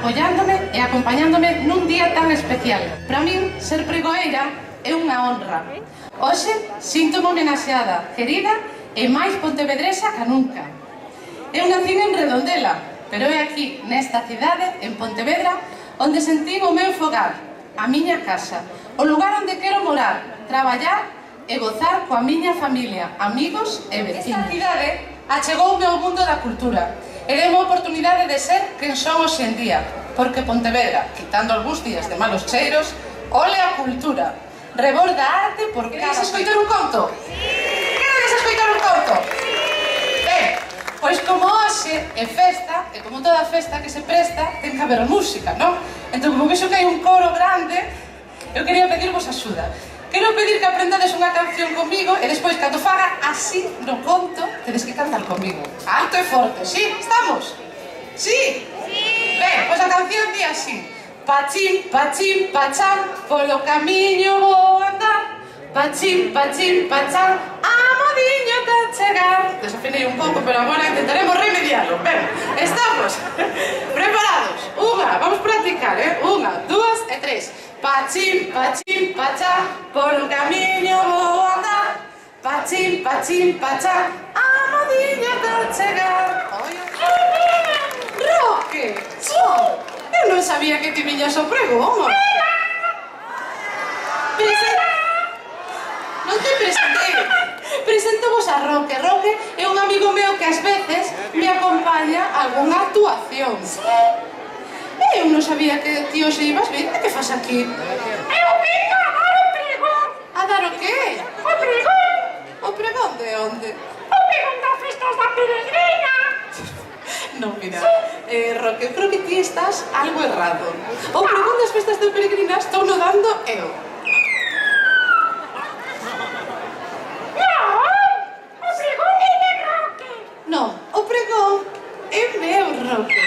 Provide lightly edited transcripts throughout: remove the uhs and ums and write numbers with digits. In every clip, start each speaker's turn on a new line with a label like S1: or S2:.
S1: apoiándome e acompañándome nun día tan especial. Para min, ser pregoeira é unha honra. Hoxe, síntome homenaxeada, querida e máis pontevedresa ca nunca. Eu nací en Redondela, pero é aquí, nesta cidade, en Pontevedra, onde sentín o meu fogar, a miña casa, o lugar onde quero morar, traballar e gozar coa miña familia, amigos e vecinos. Esta cidade achegoume ao mundo da cultura e deu a oportunidade de ser quen son hoxe en día, porque Pontevedra, quitando algúns días de malos cheiros, ole a cultura, reborda a arte por cada... Queres escoitar un conto? Queres escoitar un conto? Ben, pois como hoxe é festa, e como toda festa que se presta, ten que haber música, non? Entón, como vexo que hai un coro grande, eu quería pedirvos axuda. Quero pedir que aprendades unha canción comigo e despois, cando faga así no conto, tedes que cantar comigo. Alto e forte, sí? Estamos? Sí? Sí! Ben, pois a canción di así. Pachín, pachán, polo camiño vou andar. Pachín, pachán, amodiño que chegar. Desafinei un pouco, pero agora intentaremos remediarlo. Ben, estamos preparados. Vamos practicar, Unha, dúas e tres. Pachín, pachán, polo camiño vou andar. Pachín, pachán, amodiño que chegar. Roque! Eu non sabía que ti viñas ao pregón. Non te presentei. Presentovos a Roque. Roque é un amigo meu que ás veces me acompaña a algunha actuación. Eu non sabía que ti hoxe ibas vir. Que faz aquí?
S2: Eu vim a dar o pregón.
S1: A dar o qué?
S2: O pregón.
S1: O pregón de onde?
S2: O pregón das festas da Peregrina.
S1: Non, mira, Roque, eu creo que ti estás algo errado. O pregón das festas de Peregrina estou no dando eu. Non, o pregón é meu, Roque.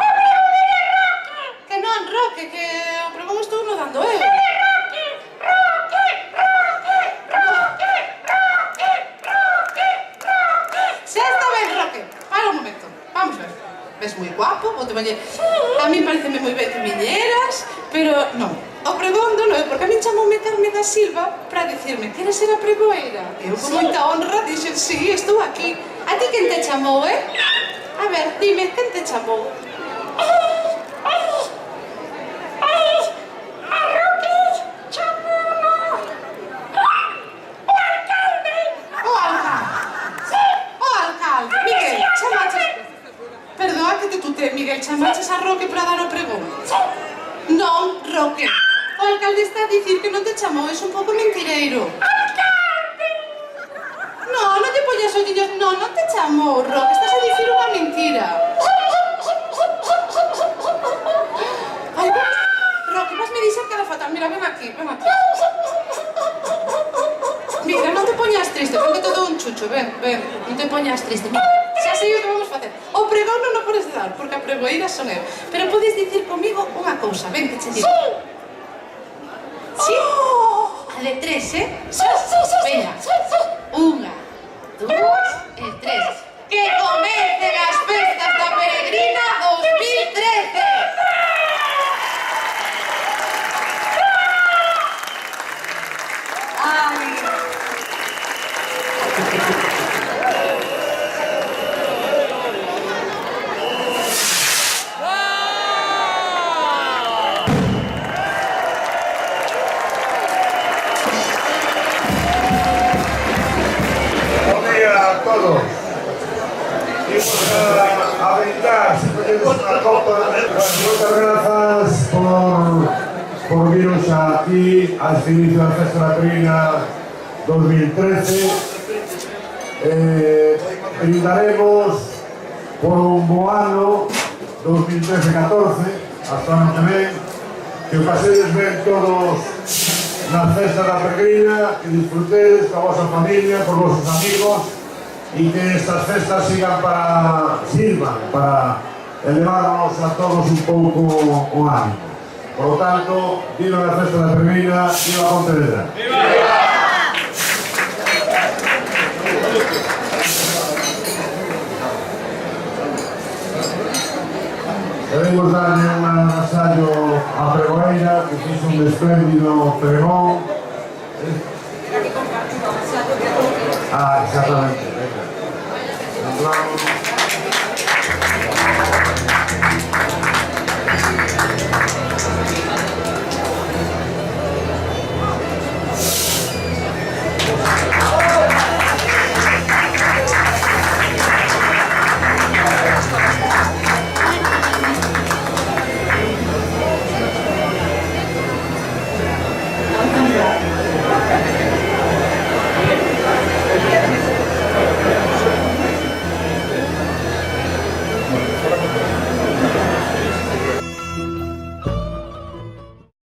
S2: O pregón é de Roque.
S1: Que non, Roque, que o pregón estou no dando eu. Xa está ben, Roque. Para un momento, vamos ver. Ves moi guapo, o te valle... A mí pareceme moi ben que viñeras, pero non. O pregón do eu, porque a min chamoume Carmen da Silva para dicirme que eres ser a pregoeira. Eu con moita honra dixen, sí, estou aquí. A ti quen te chamou, A ver, dime, quen te chamou?
S2: A Roque chamouno o alcalde.
S1: O alcalde. O alcalde. Miguel, chamaches... Perdoa que te tutee, Miguel, chamaches a Roque para dar o pregón. Non, Roque. O alcalde está a dicir que non te chamou, é un pouco mentireiro.
S2: Alcalde.
S1: Non, non te poñas olliños, non te chamou, Roque, estás a dicir unha mentira. Ai, Roque, vas me dixer que era fatal, mira, ven aquí. Mira, non te poñas triste, ven que te dou un chucho, ven, non te poñas triste, mira. Xa sei o que vamos facer. O pregón non o podes dar, porque a pregoeira son eu. Pero podes dicir comigo unha cousa, ven que che digo. Sí? A de tres,
S2: Sí.
S1: Veña. Unha, dúas e tres. Que comecen as festas da Peregrina 2013! Ai...
S3: A todos. Imos a brindar, se podemos unha copa. Moitas grazas por viros aquí a este inicio da Festa da Peregrina 2013. Brindaremos por un bo ano 2013-14, hasta ano que ven, que o pasedes ben todos na Festa da Peregrina, que disfrutedes coa vosa familia, con vosos amigos, e que estas festas sirvan para elevarnos a todos un pouco o ánimo. Por lo tanto, viva a Festa da Peregrina, viva Pontevedra. ¡Viva! Queremos darle un agasallo a Pregoeira, que fixe un espléndido pregón. Ah, exactamente. Venga.